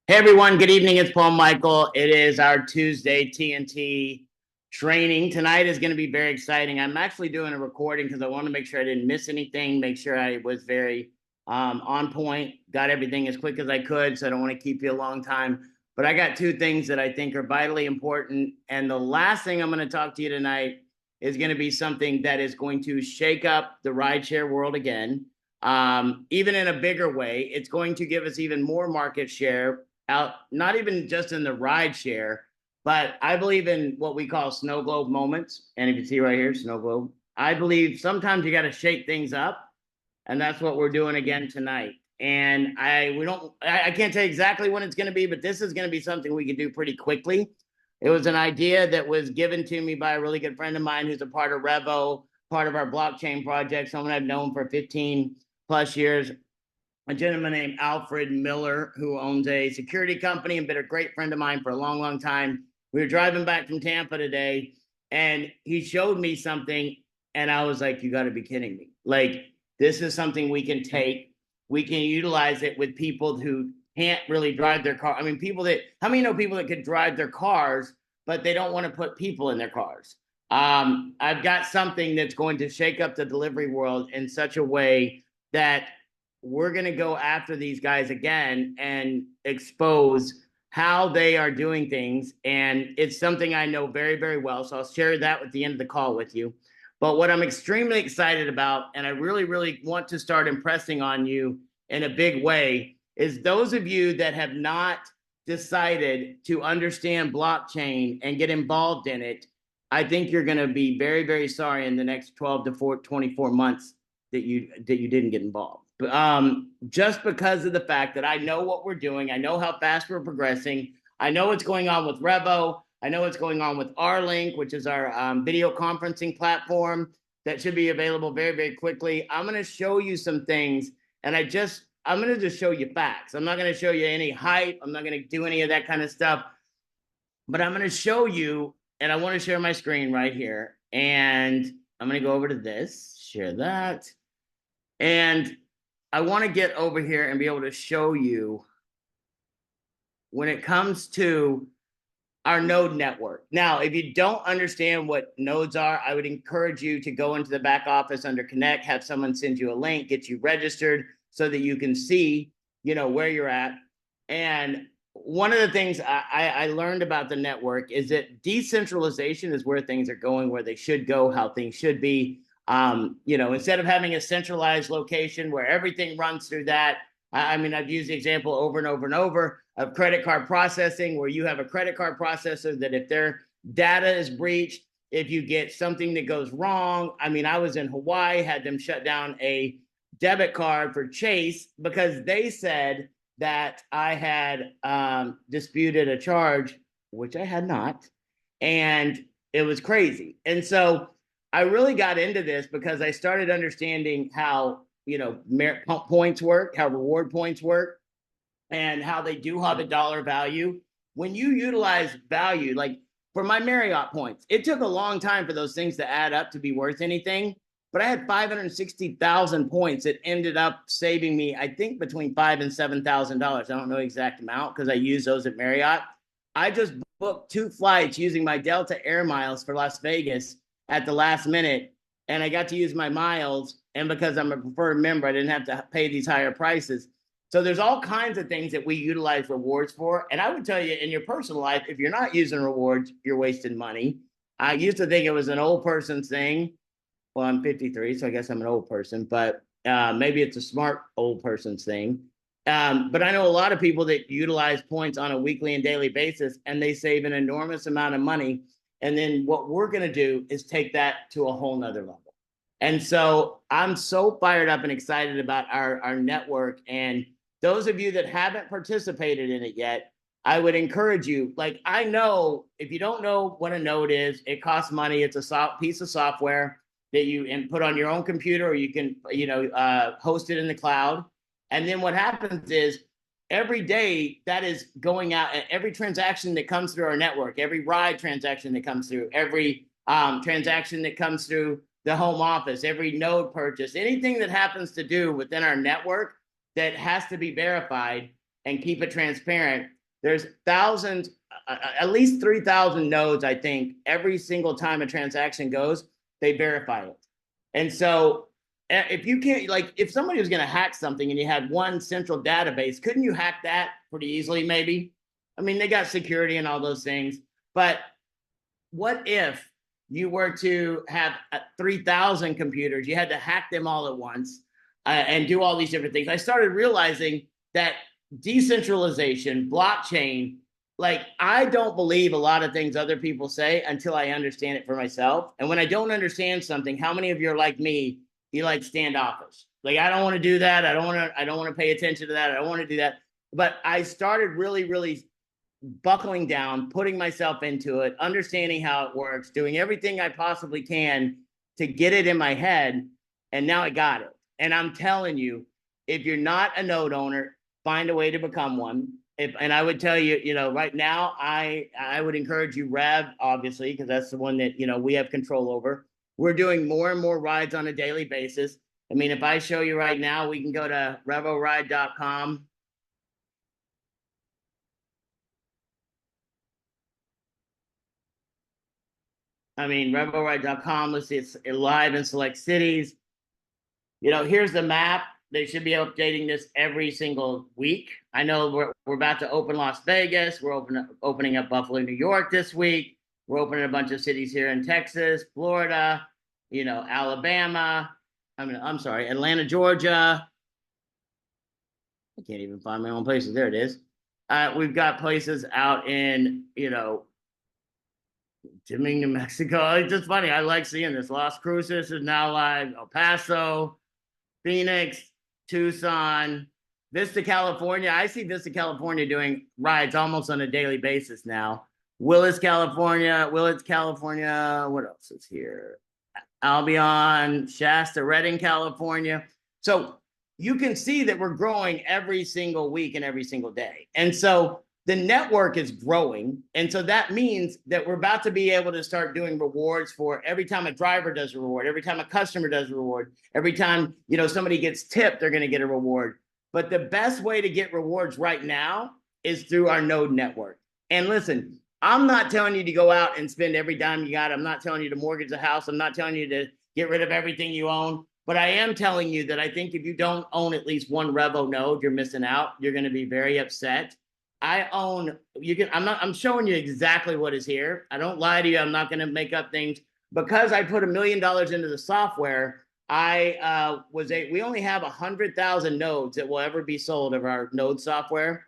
Hey everyone, good evening. It's Paul Michael. It is our Tuesday TNT training. Tonight is going to be very exciting. I'm actually doing a recording because I want to make sure I didn't miss anything, make sure I was very on point, got everything as quick as I could. So I don't want to keep you a long time. But I got two things that I think are vitally important. And the last thing I'm going to talk to you tonight is going to be something that is going to shake up the rideshare world again. Even in a bigger way, it's going to give us even more market share out, not even just in the ride share, but I believe in what we call snow globe moments. And if you see right here, snow globe, I believe sometimes you got to shake things up. And that's what we're doing again tonight. And I can't tell you exactly when it's going to be, but this is going to be something we can do pretty quickly. It was an idea that was given to me by a really good friend of mine who's a part of REVO, part of our blockchain project, someone I've known for 15 plus years, a gentleman named Alfred Miller, who owns a security company and been a great friend of mine for a long, long time. We were driving back from Tampa today, and he showed me something, and I was like, you got to be kidding me. Like, this is something we can take. We can utilize it with people who can't really drive their car. I mean, how many know people that could drive their cars, but they don't want to put people in their cars? I've got something that's going to shake up the delivery world in such a way that we're going to go after these guys again and expose how they are doing things. And it's something I know very, very well. So I'll share that at the end of the call with you. But what I'm extremely excited about, and I really, really want to start impressing on you in a big way, is those of you that have not decided to understand blockchain and get involved in it, I think you're going to be very, very sorry in the next 12 to 24 months that you didn't get involved. Just because of the fact that I know what we're doing, I know how fast we're progressing, I know what's going on with Revo, I know what's going on with R-Link, which is our video conferencing platform that should be available very, very quickly. I'm going to show you some things, and I'm going to just show you facts. I'm not going to show you any hype. I'm not going to do any of that kind of stuff, but I'm going to show you, and I want to share my screen right here, and I'm going to go over to this, share that, and I want to get over here and be able to show you when it comes to our node network. Now, if you don't understand what nodes are, I would encourage you to go into the back office under Connect, have someone send you a link, get you registered so that you can see, where you're at. And one of the things I learned about the network is that decentralization is where things are going, where they should go, how things should be. Instead of having a centralized location where everything runs through that, I mean, I've used the example over and over and over of credit card processing, where you have a credit card processor that if their data is breached, if you get something that goes wrong, I mean, I was in Hawaii, had them shut down a debit card for Chase because they said that I had disputed a charge, which I had not. And it was crazy. And so I really got into this because I started understanding how, merit points work, how reward points work, and how they do have a dollar value. When you utilize value, like for my Marriott points, it took a long time for those things to add up to be worth anything. But I had 560,000 points that ended up saving me, I think, between $5,000 and $7,000. I don't know the exact amount because I use those at Marriott. I just booked 2 flights using my Delta Air miles for Las Vegas at the last minute, and I got to use my miles. And because I'm a preferred member, I didn't have to pay these higher prices. So there's all kinds of things that we utilize rewards for. And I would tell you in your personal life, if you're not using rewards, you're wasting money. I used to think it was an old person's thing. Well, I'm 53, so I guess I'm an old person, but maybe it's a smart old person's thing. But I know a lot of people that utilize points on a weekly and daily basis, and they save an enormous amount of money. And then what we're going to do is take that to a whole nother level. And so I'm so fired up and excited about our network. And those of you that haven't participated in it yet, I would encourage you. Like, I know if you don't know what a node is, it costs money. It's a piece of software that you input on your own computer, or you can, host it in the cloud. And then what happens is every day that is going out, every transaction that comes through our network, every ride transaction that comes through, every transaction that comes through the home office, every node purchase, anything that happens to do within our network that has to be verified, and keep it transparent, there's thousands, at least 3,000 nodes, I think, every single time a transaction goes, they verify it. And so if you can't, like, if somebody was going to hack something and you had one central database, couldn't you hack that pretty easily, maybe? I mean, they got security and all those things. But what if you were to have 3,000 computers, you had to hack them all at once and do all these different things? I started realizing that decentralization, blockchain, like, I don't believe a lot of things other people say until I understand it for myself. And when I don't understand something, how many of you are like me? You like standoffish. Like, I don't want to do that. I don't want to pay attention to that. I don't want to do that. But I started really, really buckling down, putting myself into it, understanding how it works, doing everything I possibly can to get it in my head. And now I got it. And I'm telling you, if you're not a node owner, find a way to become one. And I would tell you, right now, I would encourage you, Rev, obviously, because that's the one that, we have control over. We're doing more and more rides on a daily basis. I mean, if I show you right now, we can go to revoride.com. I mean, revoride.com, let's see, it's live in select cities. Here's the map. They should be updating this every single week. I know we're about to open Las Vegas. We're opening up Buffalo, New York this week. We're opening a bunch of cities here in Texas, Florida, Alabama. I'm sorry, Atlanta, Georgia. I can't even find my own places. There it is. We've got places out in, New Mexico. It's just funny. I like seeing this. Las Cruces is now live. El Paso, Phoenix, Tucson, Vista, California. I see Vista, California doing rides almost on a daily basis now. Willits, California. What else is here? Albion, Shasta, Redding, California. So you can see that we're growing every single week and every single day. And so the network is growing. And so that means that we're about to be able to start doing rewards for every time a driver does a reward, every time a customer does a reward, every time, somebody gets tipped, they're going to get a reward. But the best way to get rewards right now is through our node network. And listen, I'm not telling you to go out and spend every dime you got. I'm not telling you to mortgage a house. I'm not telling you to get rid of everything you own. But I am telling you that I think if you don't own at least one Revo node, you're missing out. You're going to be very upset. I'm showing you exactly what is here. I don't lie to you. I'm not going to make up things. Because I put $1 million into the software, we only have 100,000 nodes that will ever be sold of our node software.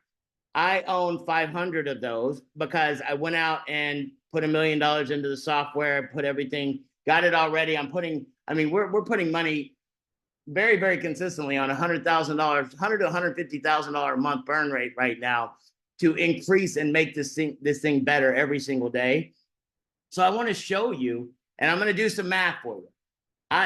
I own 500 of those because I went out and put $1 million into the software, put everything, got it already. We're putting money very, very consistently on $100,000, $100 to $150,000 a month burn rate right now to increase and make this thing better every single day. So I want to show you, and I'm going to do some math for you.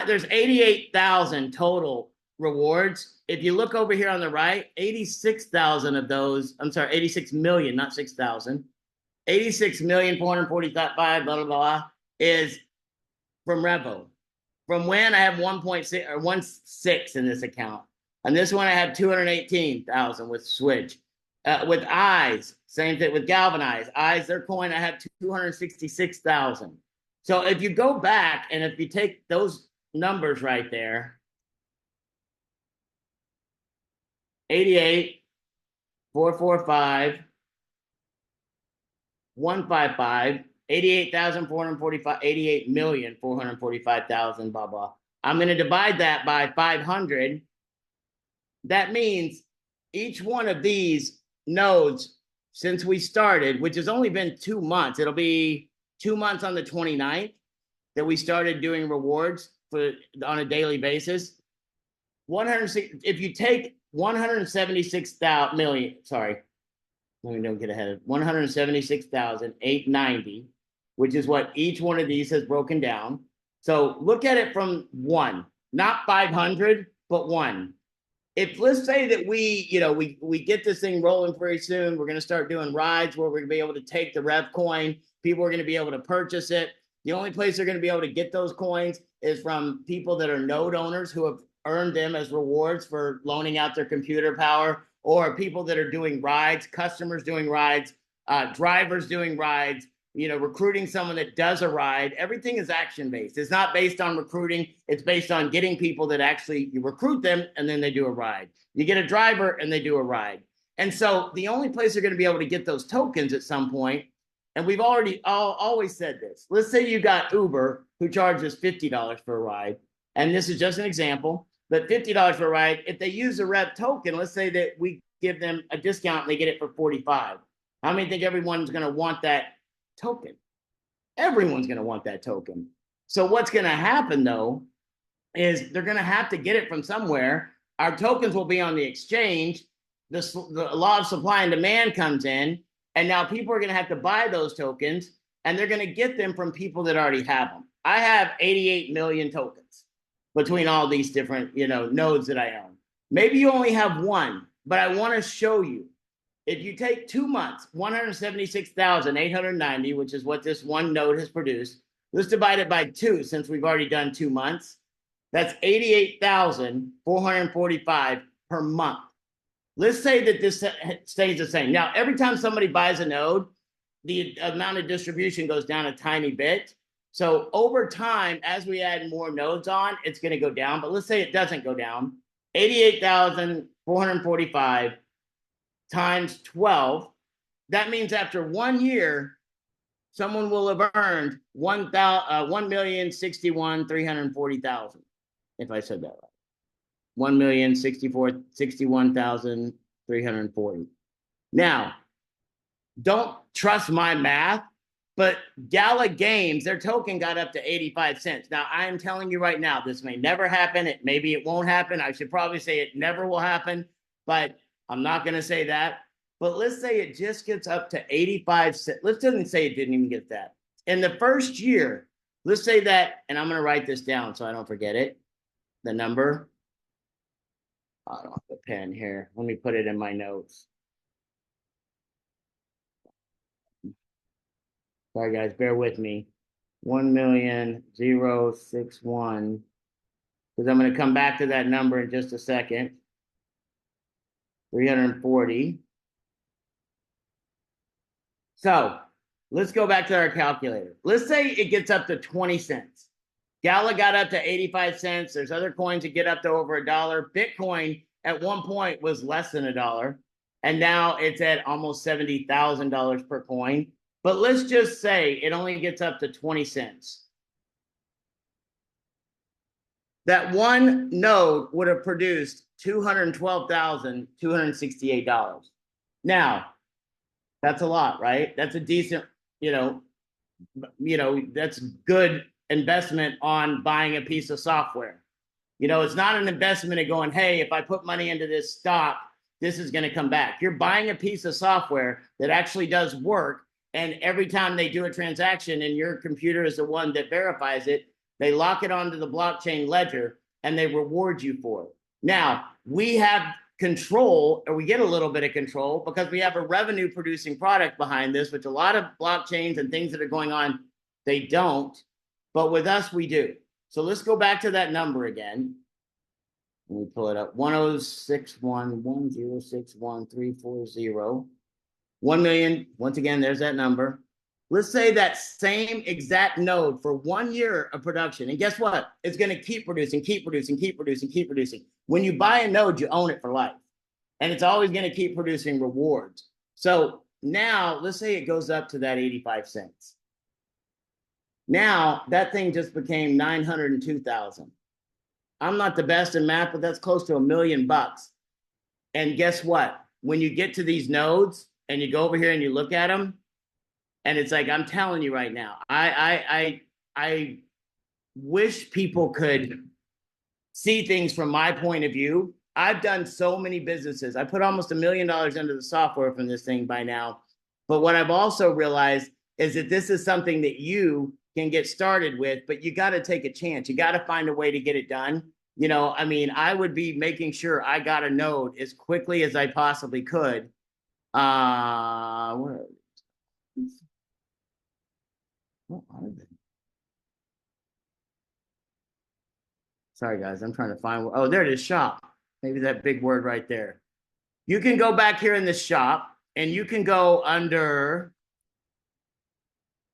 There's 88,000 total rewards. If you look over here on the right, 86,000 of those, 86 million, not 6,000, 86,445, blah, blah, blah, is from Revo. From when I have 1.6 or 1.6 in this account. On this one, I have 218,000 with Switch. With Eyes, same thing with Galvanize. Eyes, their coin, I have 266,000. So if you go back and if you take those numbers right there, 88, 445, 155, 88,445, 88,445,000, blah, blah. I'm going to divide that by 500. That means each one of these nodes, since we started, which has only been 2 months, it'll be 2 months on the 29th that we started doing rewards on a daily basis. If you take 176,000 million, sorry, let me don't get ahead of 176,890, which is what each one of these has broken down. So look at it from one, not 500, but one. If let's say that we get this thing rolling very soon, we're going to start doing rides where we're going to be able to take the Rev coin. People are going to be able to purchase it. The only place they're going to be able to get those coins is from people that are node owners who have earned them as rewards for loaning out their computer power or people that are doing rides, customers doing rides, drivers doing rides, recruiting someone that does a ride. Everything is action-based. It's not based on recruiting. It's based on getting people that actually, you recruit them and then they do a ride. You get a driver and they do a ride. And so the only place they're going to be able to get those tokens at some point, and we've always said this. Let's say you got Uber, who charges $50 for a ride. And this is just an example, but $50 for a ride. If they use a REV token, let's say that we give them a discount and they get it for $45. How many think everyone's going to want that token? Everyone's going to want that token. So what's going to happen, though, is they're going to have to get it from somewhere. Our tokens will be on the exchange. The law of supply and demand comes in, and now people are going to have to buy those tokens, and they're going to get them from people that already have them. I have 88 million tokens between all these different, nodes that I own. Maybe you only have one, but I want to show you. If you take 2 months, 176,890, which is what this one node has produced, let's divide it by 2 since we've already done 2 months. That's 88,445 per month. Let's say that this stays the same. Now, every time somebody buys a node, the amount of distribution goes down a tiny bit. So over time, as we add more nodes on, it's going to go down. But let's say it doesn't go down. 88,445 times 12. That means after 1 year, someone will have earned 1,061,340,000. If I said that right. 1,061,340. Now, don't trust my math, but Gala Games, their token got up to 85 cents. Now, I am telling you right now, this may never happen. Maybe it won't happen. I should probably say it never will happen, but I'm not going to say that. But let's say it just gets up to 85 cents. Let's just say it didn't even get that. In the first year, let's say that, and I'm going to write this down so I don't forget it. The number. I don't have a pen here. Let me put it in my notes. Sorry, guys, bear with me. 1,061, because I'm going to come back to that number in just a second. 340. So let's go back to our calculator. Let's say it gets up to 20 cents. Gala got up to 85 cents. There's other coins that get up to over $1. Bitcoin at one point was less than $1, and now it's at almost $70,000 per coin. But let's just say it only gets up to 20 cents. That one node would have produced $212,268. Now, that's a lot, right? That's a decent, that's good investment on buying a piece of software. It's not an investment of going, hey, if I put money into this stock, this is going to come back. You're buying a piece of software that actually does work. And every time they do a transaction and your computer is the one that verifies it, they lock it onto the blockchain ledger and they reward you for it. Now, we have control, or we get a little bit of control, because we have a revenue producing product behind this, which a lot of blockchains and things that are going on, they don't. But with us, we do. So let's go back to that number again. Let me pull it up. 1,061,340. 1 million. Once again, there's that number. Let's say that same exact node for 1 year of production. And guess what? It's going to keep producing, keep producing, keep producing, keep producing. When you buy a node, you own it for life. And it's always going to keep producing rewards. So now let's say it goes up to that 85 cents. Now that thing just became 902,000. I'm not the best in math, but that's close to $1 million. And guess what? When you get to these nodes and you go over here and you look at them, and it's like, I'm telling you right now, I wish people could see things from my point of view. I've done so many businesses. I put almost $1 million into the software from this thing by now. But what I've also realized is that this is something that you can get started with, but you got to take a chance. You got to find a way to get it done. I would be making sure I got a node as quickly as I possibly could. Where are these? What are they? Sorry, guys. I'm trying to find. Oh, there it is. Shop. Maybe that big word right there. You can go back here in the shop and you can go under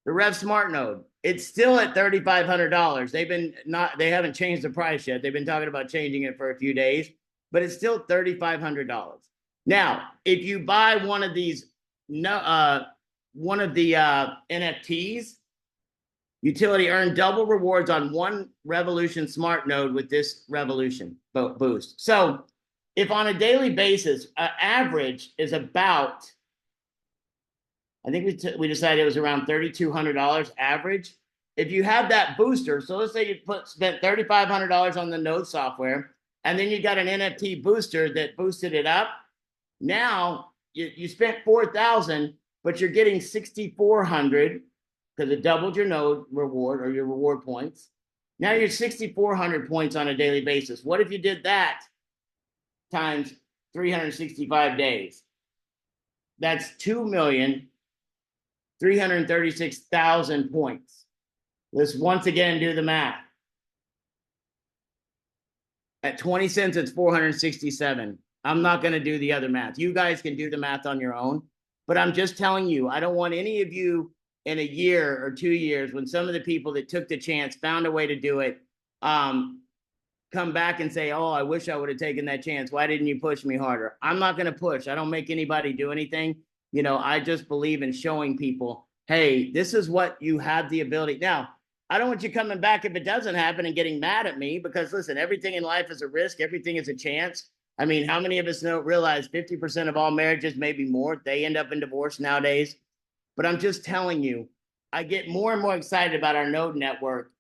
the Rev Smart Node. It's still at $3,500. They haven't changed the price yet. They've been talking about changing it for a few days, but it's still $3,500. Now, if you buy one of these, one of the NFTs, utility earn double rewards on one Revolution Smart Node with this Revolution boost. So, if on a daily basis, average is about, I think we decided it was around $3,200 average. If you have that booster, so let's say you spent $3,500 on the node software, and then you got an NFT booster that boosted it up. Now you spent $4,000, but you're getting $6,400 because it doubled your node reward or your reward points. Now you're 6,400 points on a daily basis. What if you did that times 365 days? That's 2,336,000 points. Let's once again do the math. At 20 cents, it's 467. I'm not going to do the other math. You guys can do the math on your own, but I'm just telling you, I don't want any of you in a year or 2 years, when some of the people that took the chance found a way to do it, come back and say, oh, I wish I would have taken that chance. Why didn't you push me harder? I'm not going to push. I don't make anybody do anything. You know, I just believe in showing people, hey, this is what you have the ability. Now, I don't want you coming back if it doesn't happen and getting mad at me, because listen, everything in life is a risk. Everything is a chance. I mean, how many of us don't realize 50% of all marriages, maybe more, they end up in divorce nowadays? But I'm just telling you, I get more and more excited about our node network,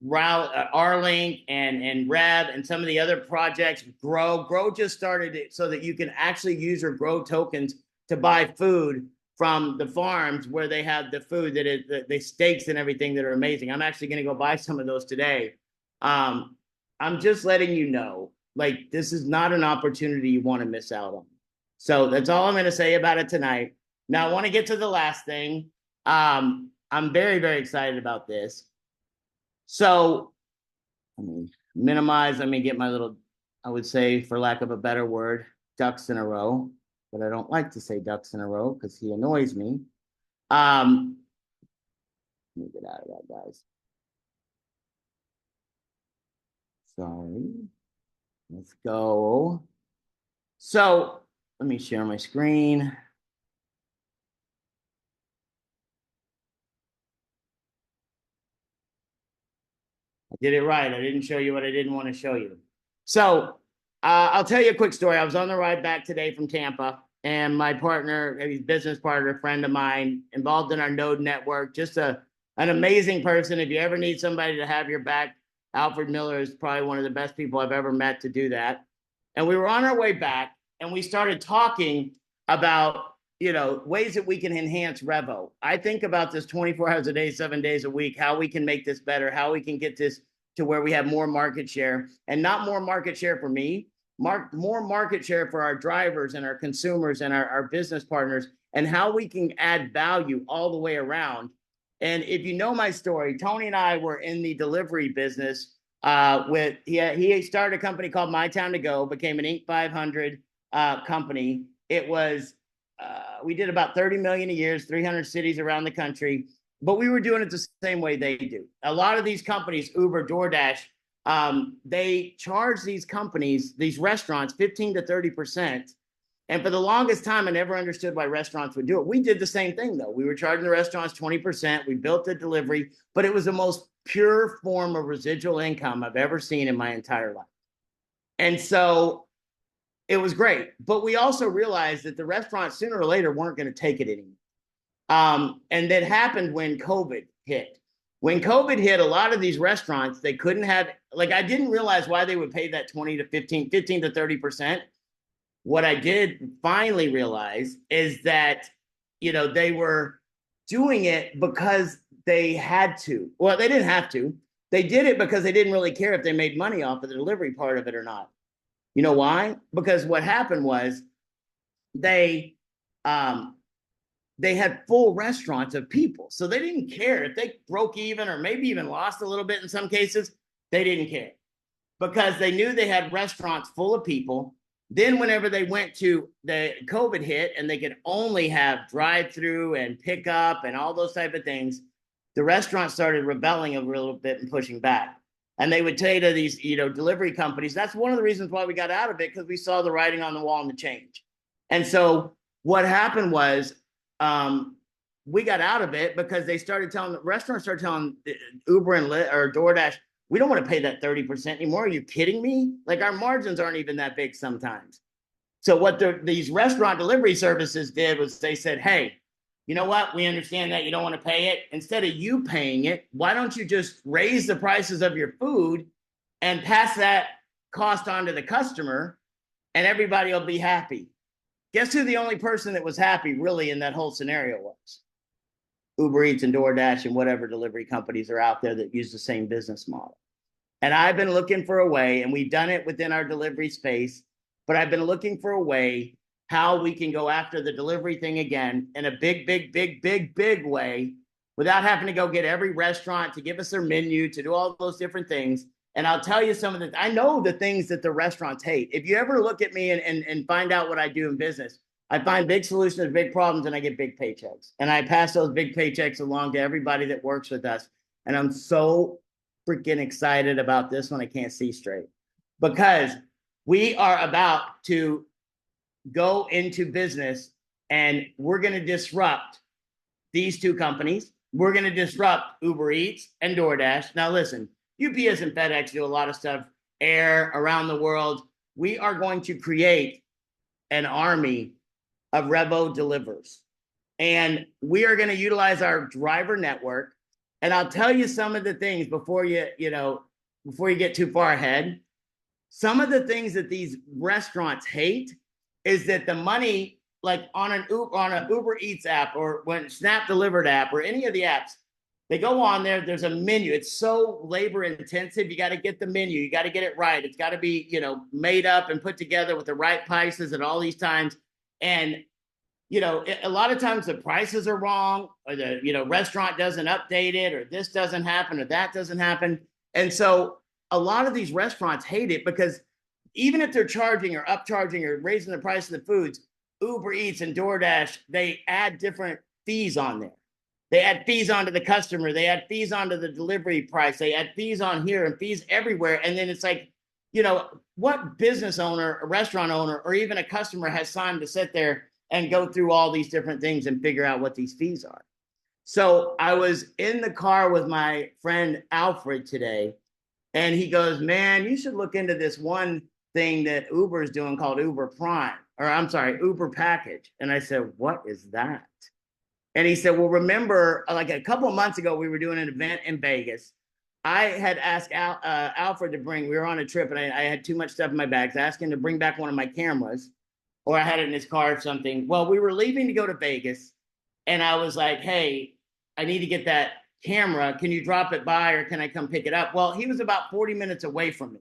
R-Link and Rev and some of the other projects. Grow just started it so that you can actually use your Grow tokens to buy food from the farms where they have the food that is the steaks and everything that are amazing. I'm actually going to go buy some of those today. I'm just letting you know, like, this is not an opportunity you want to miss out on. So that's all I'm going to say about it tonight. Now, I want to get to the last thing. I'm very, very excited about this. So let me minimize. Let me get my little, I would say, for lack of a better word, ducks in a row. But I don't like to say ducks in a row because he annoys me. Let me get out of that, guys. Sorry. Let's go. So let me share my screen. I did it right. I didn't show you what I didn't want to show you. So I'll tell you a quick story. I was on the ride back today from Tampa, and my partner, his business partner, friend of mine, involved in our node network, just an amazing person. If you ever need somebody to have your back, Alfred Miller is probably one of the best people I've ever met to do that. And we were on our way back, and we started talking about, you know, ways that we can enhance Revo. I think about this 24 hours a day, 7 days a week, how we can make this better, how we can get this to where we have more market share, and not more market share for me, more market share for our drivers and our consumers and our business partners, and how we can add value all the way around. And if you know my story, Tony and I were in the delivery business he started a company called My Town to Go, became an Inc. 500 company. It was, we did about 30 million a year, 300 cities around the country, but we were doing it the same way they do. A lot of these companies, Uber, DoorDash, they charge these companies, these restaurants, 15 to 30%. And for the longest time, I never understood why restaurants would do it. We did the same thing, though. We were charging the restaurants 20%. We built the delivery, but it was the most pure form of residual income I've ever seen in my entire life. And so it was great. But we also realized that the restaurants sooner or later weren't going to take it anymore. And that happened when COVID hit. When COVID hit, a lot of these restaurants, they couldn't have, like, I didn't realize why they would pay that 15 to 30%. What I did finally realize is that, you know, they were doing it because they had to. Well, they didn't have to. They did it because they didn't really care if they made money off of the delivery part of it or not. You know why? Because what happened was they had full restaurants of people. So they didn't care if they broke even or maybe even lost a little bit in some cases. They didn't care because they knew they had restaurants full of people. Then whenever they went to the COVID hit and they could only have drive-through and pickup and all those type of things, the restaurants started rebelling a little bit and pushing back. And they would say to these, delivery companies, that's one of the reasons why we got out of it, because we saw the writing on the wall and the change. And so what happened was we got out of it because they started telling, the restaurants started telling Uber and or DoorDash, we don't want to pay that 30% anymore. Are you kidding me? Like, our margins aren't even that big sometimes. So what these restaurant delivery services did was they said, hey, you know what? We understand that you don't want to pay it. Instead of you paying it, why don't you just raise the prices of your food and pass that cost on to the customer, and everybody will be happy? Guess who the only person that was happy really in that whole scenario was? Uber Eats and DoorDash and whatever delivery companies are out there that use the same business model. And I've been looking for a way, and we've done it within our delivery space, but I've been looking for a way how we can go after the delivery thing again in a big way without having to go get every restaurant to give us their menu, to do all those different things. And I'll tell you some of I know the things that the restaurants hate. If you ever look at me and find out what I do in business, I find big solutions to big problems, and I get big paychecks. And I pass those big paychecks along to everybody that works with us. And I'm so freaking excited about this one. I can't see straight, because we are about to go into business, and we're going to disrupt these two companies. We're going to disrupt Uber Eats and DoorDash. Now, listen, UPS and FedEx do a lot of stuff air around the world. We are going to create an army of REVO delivers, and we are going to utilize our driver network. And I'll tell you some of the things before you get too far ahead. Some of the things that these restaurants hate is that the money, like on an Uber Eats app, or when Snap Delivered app, or any of the apps, they go on there, there's a menu. It's so labor intensive. You got to get the menu. You got to get it right. It's got to be, made up and put together with the right prices at all these times. And, a lot of times the prices are wrong, or the, restaurant doesn't update it, or this doesn't happen, or that doesn't happen. And so a lot of these restaurants hate it, because even if they're charging or upcharging or raising the price of the foods, Uber Eats and DoorDash, they add different fees on there. They add fees onto the customer. They add fees onto the delivery price. They add fees on here and fees everywhere. And then it's like, what business owner, a restaurant owner, or even a customer has time to sit there and go through all these different things and figure out what these fees are? So I was in the car with my friend Alfred today, and he goes, man, you should look into this one thing that Uber is doing called Uber Prime, or I'm sorry, Uber Package. And I said, what is that? And he said, well, remember, like a couple of months ago, we were doing an event in Vegas. I had asked Alfred to bring, we were on a trip, and I had too much stuff in my bags. I asked him to bring back one of my cameras, or I had it in his car or something. Well, we were leaving to go to Vegas, and I was like, hey, I need to get that camera. Can you drop it by, or can I come pick it up? Well, he was about 40 minutes away from me.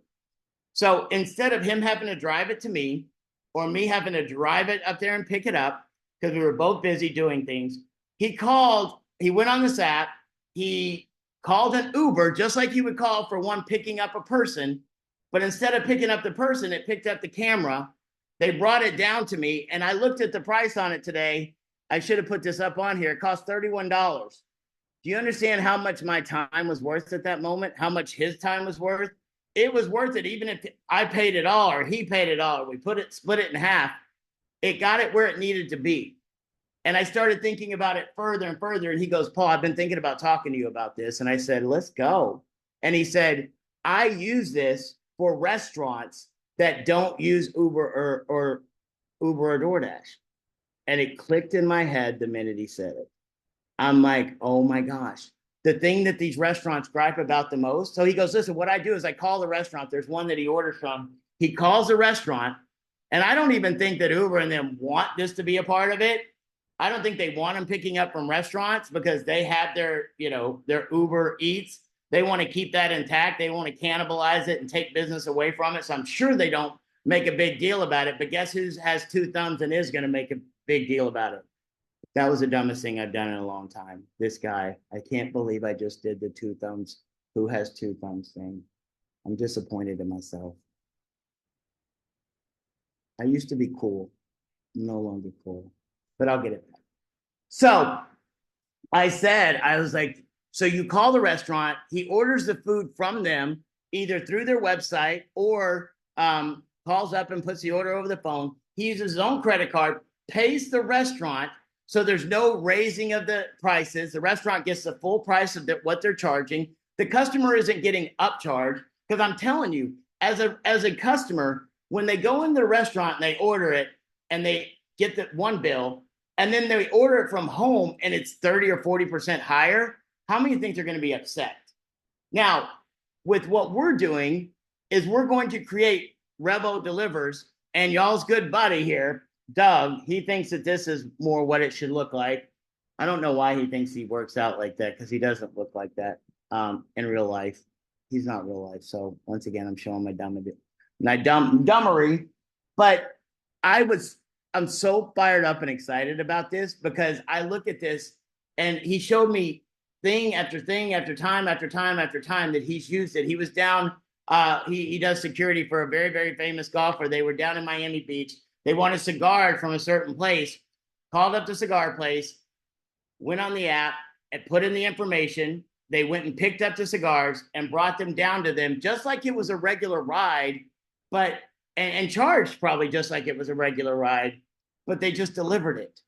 So instead of him having to drive it to me, or me having to drive it up there and pick it up, because we were both busy doing things, he went on this app, he called an Uber, just like you would call for one picking up a person. But instead of picking up the person, it picked up the camera. They brought it down to me, and I looked at the price on it today. I should have put this up on here. It cost $31. Do you understand how much my time was worth at that moment? How much his time was worth? It was worth it, even if I paid it all or he paid it all. We split it in half. It got it where it needed to be. And I started thinking about it further and further. And he goes, Paul, I've been thinking about talking to you about this. And I said, let's go. And he said, I use this for restaurants that don't use Uber or DoorDash. And it clicked in my head the minute he said it. I'm like, oh my gosh, the thing that these restaurants gripe about the most. So he goes, listen, what I do is I call the restaurant. There's one that he orders from. He calls the restaurant. And I don't even think that Uber and them want this to be a part of it. I don't think they want them picking up from restaurants, because they have their Uber Eats. They want to keep that intact. They want to cannibalize it and take business away from it. So I'm sure they don't make a big deal about it. But guess who has two thumbs and is going to make a big deal about it? That was the dumbest thing I've done in a long time. This guy, I can't believe I just did the two thumbs, who has two thumbs thing. I'm disappointed in myself. I used to be cool. I'm no longer cool, but I'll get it back. So I was like, so you call the restaurant, he orders the food from them, either through their website or calls up and puts the order over the phone. He uses his own credit card, pays the restaurant. So there's no raising of the prices. The restaurant gets the full price of what they're charging. The customer isn't getting upcharged, because I'm telling you, as a customer, when they go in the restaurant and they order it and they get the one bill, and then they order it from home and it's 30 or 40% higher, how many think they're going to be upset? Now, with what we're doing is we're going to create REVO Delivers, and y'all's good buddy here, Doug, he thinks that this is more what it should look like. I don't know why he thinks he works out like that, because he doesn't look like that in real life. He's not real life. So once again, I'm showing my dumbery. But I'm so fired up and excited about this, because I look at this and he showed me thing after thing after time after time after time that he's used it. He was down, he does security for a very, very famous golfer. They were down in Miami Beach. They want a cigar from a certain place, called up the cigar place, went on the app and put in the information. They went and picked up the cigars and brought them down to them, just like it was a regular ride, but and charged probably just like it was a regular ride, but they just delivered it.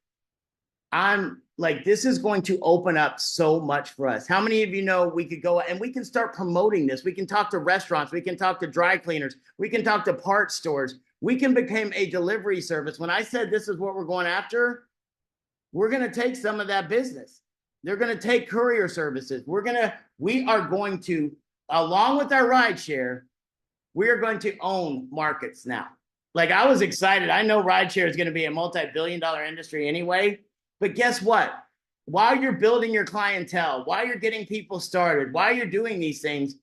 I'm like, this is going to open up so much for us. How many of you know we could go and we can start promoting this? We can talk to restaurants, we can talk to dry cleaners, we can talk to parts stores, we can become a delivery service. When I said this is what we're going after, we're going to take some of that business. They're going to take courier services. We are going to, along with our rideshare, we are going to own markets now. Like, I was excited. I know rideshare is going to be a multi-billion-dollar industry anyway, but guess what? While you're building your clientele, while you're getting people started, while you're doing these things,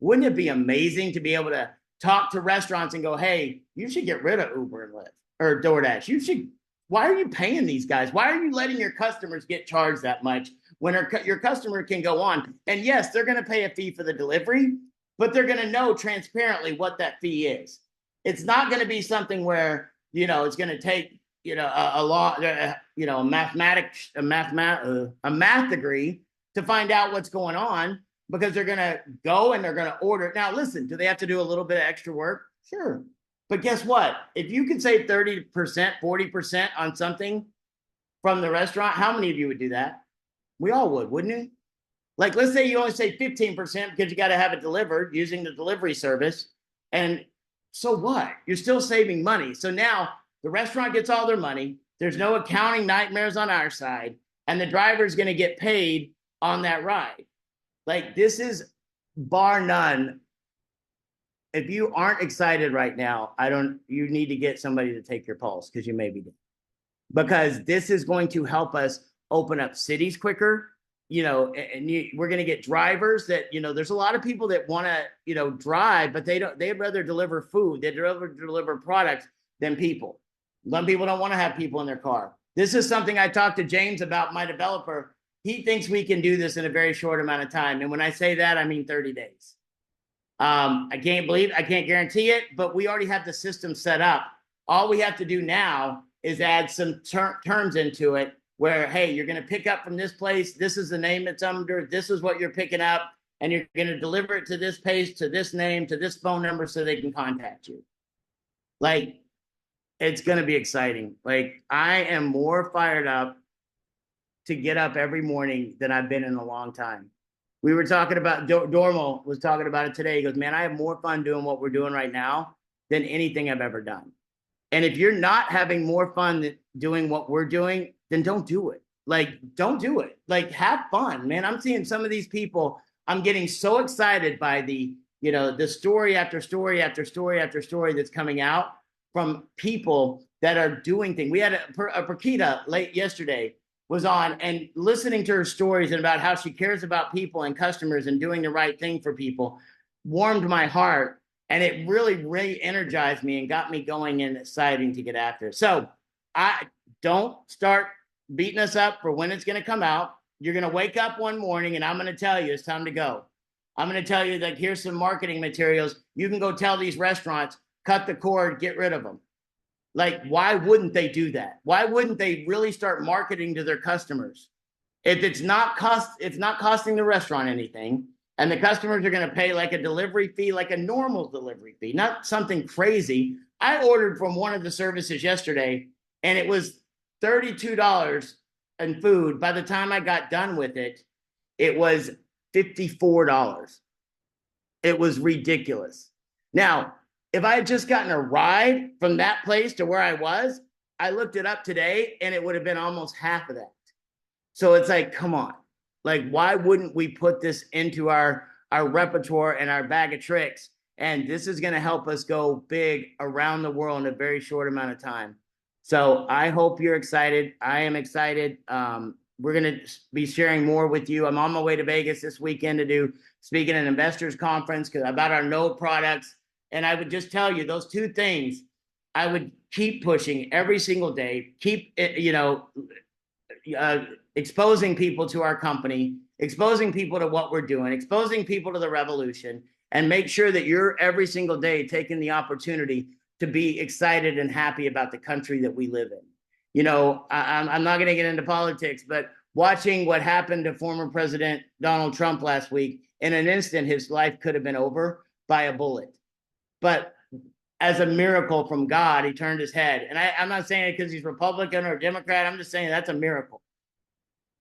wouldn't it be amazing to be able to talk to restaurants and go, hey, you should get rid of Uber and Lyft or DoorDash. Why are you paying these guys? Why are you letting your customers get charged that much when your customer can go on? And yes, they're going to pay a fee for the delivery, but they're going to know transparently what that fee is. It's not going to be something where, it's going to take, a math degree to find out what's going on, because they're going to go and they're going to order. Now, listen, do they have to do a little bit of extra work? Sure. But guess what? If you could save 30%, 40% on something from the restaurant, how many of you would do that? We all would, wouldn't you? Like, let's say you only save 15% because you got to have it delivered using the delivery service. And so what? You're still saving money. So now the restaurant gets all their money. There's no accounting nightmares on our side. And the driver is going to get paid on that ride. Like, this is bar none. If you aren't excited right now, you need to get somebody to take your pulse, because you may be dead. Because this is going to help us open up cities quicker. We're going to get drivers that, there's a lot of people that want to, drive, but they'd rather deliver food. They'd rather deliver products than people. Some people don't want to have people in their car. This is something I talked to James about, my developer. He thinks we can do this in a very short amount of time. And when I say that, I mean 30 days. I can't guarantee it, but we already have the system set up. All we have to do now is add some terms into it where, hey, you're going to pick up from this place. This is the name it's under. This is what you're picking up. And you're going to deliver it to this place, to this name, to this phone number, so they can contact you. Like, it's going to be exciting. Like, I am more fired up to get up every morning than I've been in a long time. We were talking about, Dormo was talking about it today. He goes, man, I have more fun doing what we're doing right now than anything I've ever done. And if you're not having more fun doing what we're doing, then don't do it. Like, don't do it. Like, have fun, man. I'm seeing some of these people. I'm getting so excited by the story after story after story after story that's coming out from people that are doing things. We had a Prakita late yesterday was on, and listening to her stories and about how she cares about people and customers and doing the right thing for people warmed my heart. And it really re-energized me and got me going and exciting to get after. So I don't start beating us up for when it's going to come out. You're going to wake up one morning and I'm going to tell you it's time to go. I'm going to tell you that here's some marketing materials. You can go tell these restaurants, cut the cord, get rid of them. Like, why wouldn't they do that? Why wouldn't they really start marketing to their customers? If it's not costing the restaurant anything, and the customers are going to pay like a delivery fee, like a normal delivery fee, not something crazy. I ordered from one of the services yesterday, and it was $32 in food. By the time I got done with it, it was $54. It was ridiculous. Now, if I had just gotten a ride from that place to where I was, I looked it up today and it would have been almost half of that. So it's like, come on. Like, why wouldn't we put this into our repertoire and our bag of tricks? And this is going to help us go big around the world in a very short amount of time. So I hope you're excited. I am excited. We're going to be sharing more with you. I'm on my way to Vegas this weekend to do speaking at an investors conference about our node products. And I would just tell you those two things. I would keep pushing every single day, keep, exposing people to our company, exposing people to what we're doing, exposing people to the revolution, and make sure that you're every single day taking the opportunity to be excited and happy about the country that we live in. You know, I'm not going to get into politics, but watching what happened to former President Donald Trump last week, in an instant, his life could have been over by a bullet. But as a miracle from God, he turned his head. And I'm not saying it because he's Republican or Democrat. I'm just saying that's a miracle.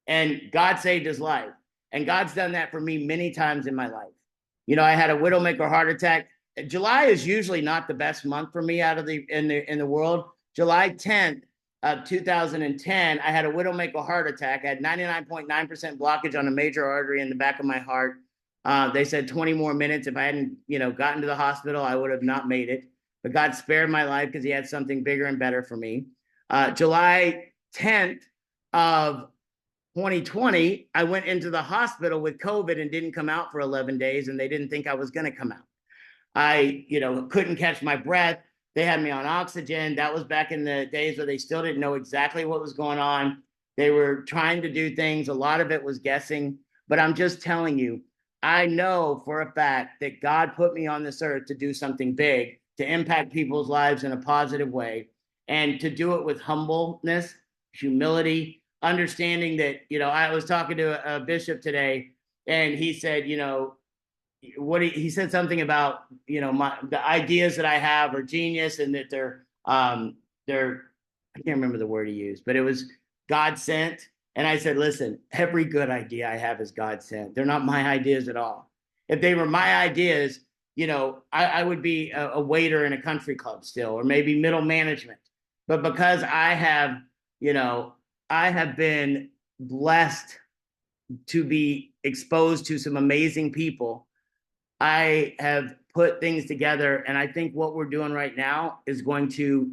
And God saved his life. And God's done that for me many times in my life. You know, I had a widowmaker heart attack. July is usually not the best month for me out of in the world. July 10th of 2010, I had a widowmaker heart attack. I had 99.9% blockage on a major artery in the back of my heart. They said 20 more minutes. If I hadn't, gotten to the hospital, I would have not made it. But God spared my life because he had something bigger and better for me. July 10th of 2020, I went into the hospital with COVID and didn't come out for 11 days, and they didn't think I was going to come out. I, couldn't catch my breath. They had me on oxygen. That was back in the days where they still didn't know exactly what was going on. They were trying to do things. A lot of it was guessing. But I'm just telling you, I know for a fact that God put me on this earth to do something big, to impact people's lives in a positive way, and to do it with humbleness, humility, understanding that, I was talking to a bishop today, and he said, he said something about, the ideas that I have are genius, and that they're I can't remember the word he used, but it was God sent. And I said, listen, every good idea I have is God sent. They're not my ideas at all. If they were my ideas, I would be a waiter in a country club still, or maybe middle management. But because I have been blessed to be exposed to some amazing people, I have put things together. And I think what we're doing right now is going to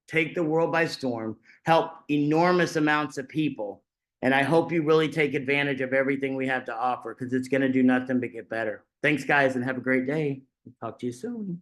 take the world by storm, help enormous amounts of people. And I hope you really take advantage of everything we have to offer, because it's going to do nothing but get better. Thanks, guys, and have a great day. Talk to you soon.